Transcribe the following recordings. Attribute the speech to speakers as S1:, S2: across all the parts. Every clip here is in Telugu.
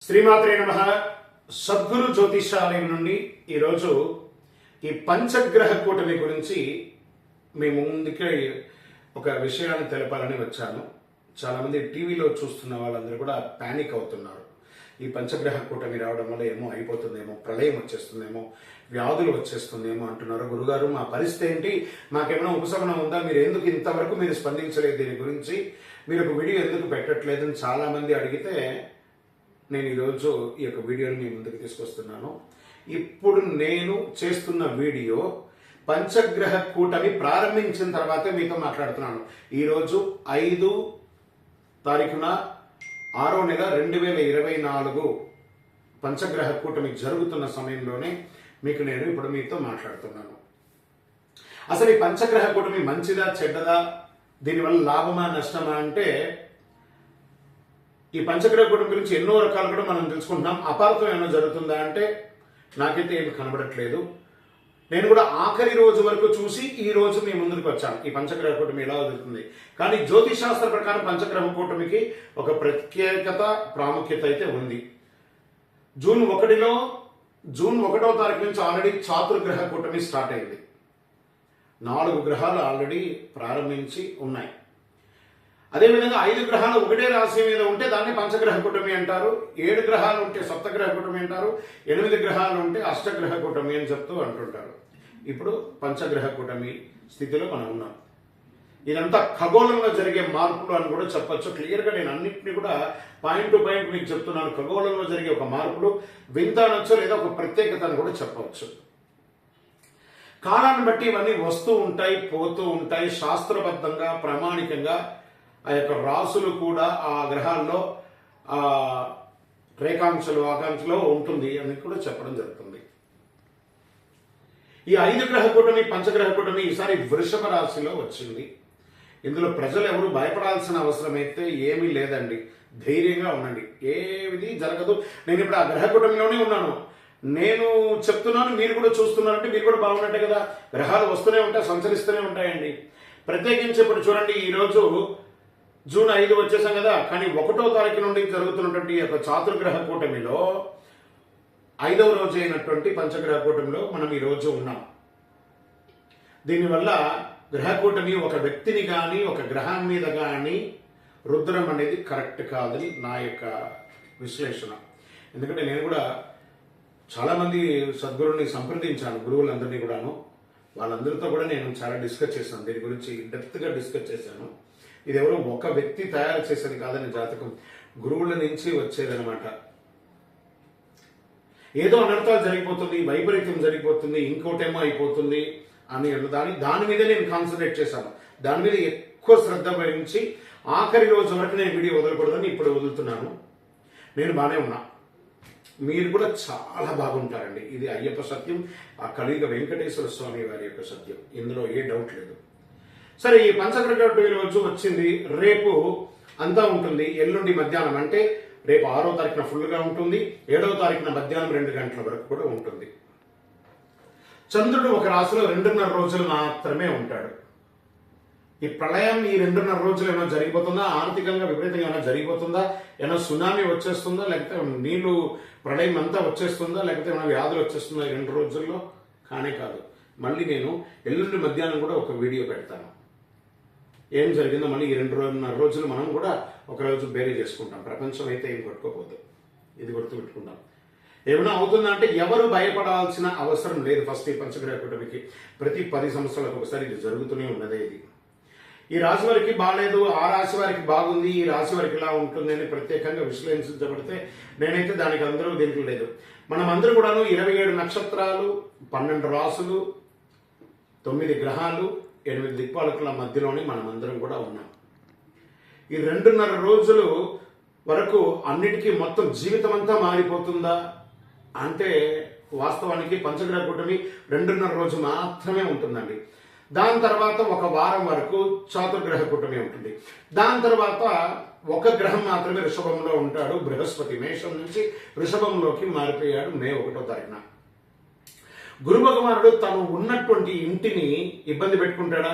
S1: శ్రీమాత్రే నమః. సద్గురు జ్యోతిషాలయం నుండి ఈరోజు ఈ పంచగ్రహ కూటమి గురించి మేము ముందుకే ఒక విషయాన్ని తెలపాలని వచ్చాను. చాలామంది టీవీలో చూస్తున్న వాళ్ళందరూ కూడా ప్యానిక్ అవుతున్నారు. ఈ పంచగ్రహ కూటమి రావడం వల్ల ఏమో అయిపోతుందేమో, ప్రళయం వచ్చేస్తుందేమో, వ్యాధులు వచ్చేస్తుందేమో అంటున్నారు. గురుగారు, మా పరిస్థితి ఏంటి? మాకేమైనా ఉపశమనం ఉందా? మీరు ఎందుకు ఇంతవరకు మీరు స్పందించలేదు దీని గురించి? మీరు ఒక వీడియో ఎందుకు పెట్టట్లేదు అని చాలామంది అడిగితే నేను ఈరోజు ఈ యొక్క వీడియోని మీ ముందుకు తీసుకొస్తున్నాను. ఇప్పుడు నేను చేస్తున్న వీడియో పంచగ్రహ కూటమి ప్రారంభించిన తర్వాతే మీతో మాట్లాడుతున్నాను. ఈరోజు 5 తారీఖున 6వ నెల 2024 పంచగ్రహ కూటమి జరుగుతున్న సమయంలోనే మీకు నేను ఇప్పుడు మీతో మాట్లాడుతున్నాను. అసలు ఈ పంచగ్రహ కూటమి మంచిదా చెడ్డదా, దీనివల్ల లాభమా నష్టమా అంటే, ఈ పంచగ్రహ కూటమి గురించి ఎన్నో రకాలు కూడా మనం తెలుసుకుంటున్నాం. అపార్థం ఏమైనా జరుగుతుందా అంటే నాకైతే ఏమి కనబడట్లేదు. నేను కూడా ఆఖరి రోజు వరకు చూసి ఈ రోజు మీ ముందుకు వచ్చాను. ఈ పంచగ్రహ కూటమి ఎలా జరుగుతుంది, కానీ జ్యోతిషాస్త్ర ప్రకారం పంచగ్రహ కూటమికి ఒక ప్రత్యేకత, ప్రాముఖ్యత అయితే ఉంది. జూన్ 1వ తారీఖు నుంచి ఆల్రెడీ చాతుర్గ్రహ కూటమి స్టార్ట్ అయింది. 4 గ్రహాలు ఆల్రెడీ ప్రారంభించి ఉన్నాయి. అదేవిధంగా 5 గ్రహాలు ఒకటే రాశి మీద ఉంటే దాన్ని పంచగ్రహ కూటమి అంటారు. 7 గ్రహాలు ఉంటే సప్తగ్రహ కూటమి అంటారు. 8 గ్రహాలు ఉంటే అష్టగ్రహ కూటమి అని చెప్తూ అంటుంటారు. ఇప్పుడు పంచగ్రహ కూటమి స్థితిలో మనం ఉన్నాం. ఇదంతా ఖగోళంలో జరిగే మార్పులు అని కూడా చెప్పొచ్చు. క్లియర్గా నేను అన్నింటినీ కూడా పాయింట్ టు పాయింట్ మీకు చెప్తున్నాను. ఖగోళంలో జరిగే ఒక మార్పులు వింత అనొచ్చు, లేదా ఒక ప్రత్యేకత అని కూడా చెప్పవచ్చు. కాలాన్ని బట్టి ఇవన్నీ వస్తూ ఉంటాయి, పోతూ ఉంటాయి. శాస్త్రబద్ధంగా, ప్రామాణికంగా ఆ యొక్క రాసులు కూడా ఆ గ్రహాల్లో రేఖాంశాలు, ఆకాంక్షలో ఉంటుంది అని కూడా చెప్పడం జరుగుతుంది. ఈ 5 గ్రహ కూటమి, పంచగ్రహ కూటమి ఈసారి వృషభ రాశిలో వచ్చింది. ఇందులో ప్రజలు ఎవరు భయపడాల్సిన అవసరం అయితే ఏమీ లేదండి. ధైర్యంగా ఉండండి, ఏది జరగదు. నేను ఇప్పుడు ఆ గ్రహ కూటమిలోనే ఉన్నాను. నేను చెప్తున్నాను, మీరు కూడా చూస్తున్నారంటే మీరు కూడా బాగున్నట్టే కదా. గ్రహాలు వస్తూనే ఉంటాయి, సంచరిస్తూనే ఉంటాయండి. ప్రత్యేకించి ఇప్పుడు చూడండి, ఈరోజు జూన్ 5 వచ్చేసాం కదా, కానీ 1వ తారీఖు నుండి జరుగుతున్నటువంటి ఈ యొక్క చాతుర్గ్రహ కూటమిలో 5వ రోజు అయినటువంటి పంచగ్రహ కూటమిలో మనం ఈ రోజు ఉన్నాం. దీనివల్ల గ్రహ కూటమి ఒక వ్యక్తిని కానీ, ఒక గ్రహం మీద కానీ రుద్రం అనేది కరెక్ట్ కాదని నా యొక్క విశ్లేషణ. ఎందుకంటే నేను కూడా చాలామంది సద్గురువుని సంప్రదించాను, గురువులందరినీ కూడాను. వాళ్ళందరితో కూడా నేను చాలా డిస్కస్ చేశాను, దీని గురించి డెప్త్గా డిస్కస్ చేశాను. ఇది ఎవరో ఒక వ్యక్తి తయారు చేసేది కాదని జాతకం, గురువుల నుంచి వచ్చేదనమాట. ఏదో అనర్థాలు జరిగిపోతుంది, వైపరీత్యం జరిగిపోతుంది, ఇంకోటేమో అయిపోతుంది అని దాని మీద నేను కాన్సన్ట్రేట్ చేశాను. దాని మీద ఎక్కువ శ్రద్ధ వహించి ఆఖరి రోజు వరకు నేను వీడియో వదలకూడదని ఇప్పుడు వదులుతున్నాను. నేను బాగానే ఉన్నా, మీరు కూడా చాలా బాగుంటారండి. ఇది అయ్యప్ప సత్యం, ఆ కలియుగ వెంకటేశ్వర స్వామి వారి యొక్క సత్యం, ఇందులో ఏ డౌట్ లేదు. సరే, ఈ పంచగ్రహ రోజు వచ్చింది. రేపు అంతా ఉంటుంది. ఎల్లుండి మధ్యాహ్నం, అంటే రేపు 6వ తారీఖున ఫుల్గా ఉంటుంది. 7వ తారీఖున మధ్యాహ్నం 2 గంటల వరకు కూడా ఉంటుంది. చంద్రుడు ఒక రాశిలో 2.5 రోజులు మాత్రమే ఉంటాడు. ఈ ప్రళయం ఈ 2.5 రోజులు ఏమైనా జరిగిపోతుందా? ఆర్థికంగా విపరీతంగా ఏమైనా జరిగిపోతుందా? ఏమైనా సునామీ వచ్చేస్తుందా? లేకపోతే నీళ్లు ప్రళయం అంతా వచ్చేస్తుందా? లేకపోతే ఏమైనా వ్యాధులు వచ్చేస్తుందా ఈ 2 రోజుల్లో? కానే కాదు. మళ్ళీ నేను ఎల్లుండి మధ్యాహ్నం కూడా ఒక వీడియో పెడతాను. ఏం జరిగిందో మళ్ళీ ఈ 2.5 రోజులు మనం కూడా ఒకరోజు బేరీ చేసుకుంటాం. ప్రపంచం అయితే ఏం కొట్టుకోపోదు, ఇది గుర్తుపెట్టుకుంటాం. ఏమైనా అవుతుందా అంటే ఎవరు భయపడాల్సిన అవసరం లేదు. ఫస్ట్ ఈ పంచగ్రహ కూటమికి ప్రతి 10 సంవత్సరాలకు ఒకసారి ఇది జరుగుతూనే ఉన్నదే. ఇది ఈ రాశి వారికి బాగాలేదు, ఆ రాశి వారికి బాగుంది, ఈ రాశి వారికి ఇలా ఉంటుంది అని ప్రత్యేకంగా విశ్లేషించబడితే నేనైతే దానికి అందరూ దీంట్లో లేదు. మనం అందరూ కూడాను 27 నక్షత్రాలు, 12 రాసులు, 9 గ్రహాలు, 8 దిక్పాలకుల మధ్యలోనే మనమందరం కూడా ఉన్నాం. ఈ 2.5 రోజులు వరకు అన్నిటికీ మొత్తం జీవితం అంతా మారిపోతుందా అంటే వాస్తవానికి పంచగ్రహ కూటమి 2.5 రోజు మాత్రమే ఉంటుందండి. దాని తర్వాత ఒక వారం వరకు చాతుర్గ్రహ కూటమి ఉంటుంది. దాని తర్వాత ఒక గ్రహం మాత్రమే వృషభంలో ఉంటాడు. బృహస్పతి మేషం నుంచి వృషభంలోకి మారిపోయాడు మే 1వ తారీఖున. గురు భగవానుడు తను ఉన్నటువంటి ఇంటిని ఇబ్బంది పెట్టుకుంటాడా?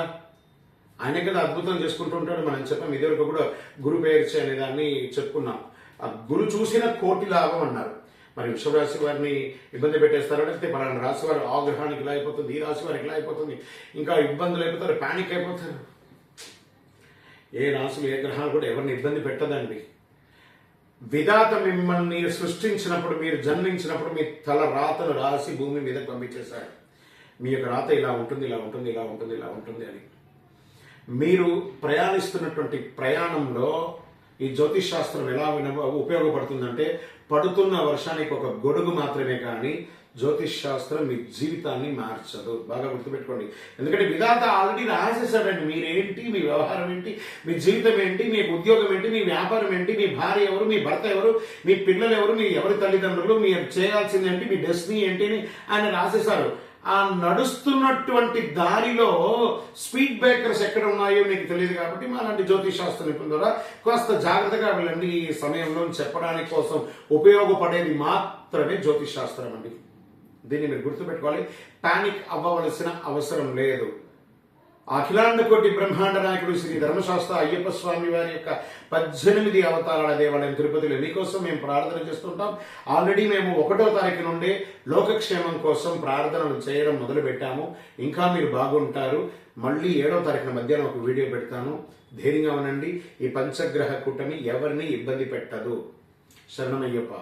S1: ఆయన కదా అద్భుతం చేసుకుంటూ ఉంటాడు. మనం చెప్పాం, ఇదివరకు కూడా గురు పేర్చి అనే దాన్ని చెప్పుకున్నాం. ఆ గురు చూసిన కోటి లాభం అన్నారు. మరి వృషభరాశి వారిని ఇబ్బంది పెట్టేస్తారు, లేకపోతే పలానా రాశి వారు ఆ గ్రహానికి ఇలా అయిపోతుంది, ఈ రాశి వారికి ఇలా అయిపోతుంది, ఇంకా ఇబ్బందులు అయిపోతారు, ప్యానిక్ అయిపోతారు. ఏ రాశులు ఏ గ్రహాలు కూడా ఎవరిని ఇబ్బంది పెట్టదండి. విధాత మిమ్మల్ని సృష్టించినప్పుడు, మీరు జన్మించినప్పుడు మీ తల రాతను రాసి భూమి మీద పంపించేశారు. మీ యొక్క రాత ఇలా ఉంటుంది, ఇలా ఉంటుంది, ఇలా ఉంటుంది, ఇలా ఉంటుంది అని. మీరు ప్రయాణిస్తున్నటువంటి ప్రయాణంలో ఈ జ్యోతిష్ శాస్త్రం ఎలా ఉపయోగపడుతుందంటే, పడుతున్న వర్షానికి ఒక గొడుగు మాత్రమే కానీ జ్యోతిష్ శాస్త్రం మీ జీవితాన్ని మార్చదు. బాగా గుర్తుపెట్టుకోండి. ఎందుకంటే విధాత ఆల్రెడీ రాసేసాడండి. మీరేంటి, మీ వ్యవహారం ఏంటి, మీ జీవితం ఏంటి, మీ ఉద్యోగం ఏంటి, మీ వ్యాపారం ఏంటి, మీ భార్య ఎవరు, మీ భర్త ఎవరు, మీ పిల్లలు ఎవరు, మీ ఎవరి తల్లిదండ్రులు, మీరు చేయాల్సింది ఏంటి, మీ డెస్టినీ ఏంటి అని ఆయన రాసేశారు. ఆ నడుస్తున్నటువంటి దారిలో స్పీడ్ బ్రేకర్స్ ఎక్కడ ఉన్నాయో మీకు తెలియదు కాబట్టి మాలాంటి జ్యోతిష్ శాస్త్ర నిపుణుల కాస్త జాగ్రత్తగా వెళ్ళండి. ఈ సమయంలో చెప్పడానికి కోసం ఉపయోగపడేది మాత్రమే జ్యోతిష్ శాస్త్రం అండి. దీన్ని మీరు గుర్తుపెట్టుకోవాలి. పానిక్ అవ్వవలసిన అవసరం లేదు. అఖిలాండ కోటి బ్రహ్మాండ నాయకుడు శ్రీ ధర్మశాస్త్ర అయ్యప్ప స్వామి వారి యొక్క 18 అవతారాల దేవాలయం తిరుపతిలో మీకోసం మేము ప్రార్థన చేస్తుంటాం. ఆల్రెడీ మేము 1వ తారీఖు నుండి లోకక్షేమం కోసం ప్రార్థనలు చేయడం మొదలు పెట్టాము. ఇంకా మీరు బాగుంటారు. మళ్ళీ 7వ తారీఖున మధ్యాహ్నం ఒక వీడియో పెడతాను. ధైర్యంగా ఉండండి. ఈ పంచగ్రహ కూటమి ఎవరిని ఇబ్బంది పెట్టదు. శరణమయ్యప్ప.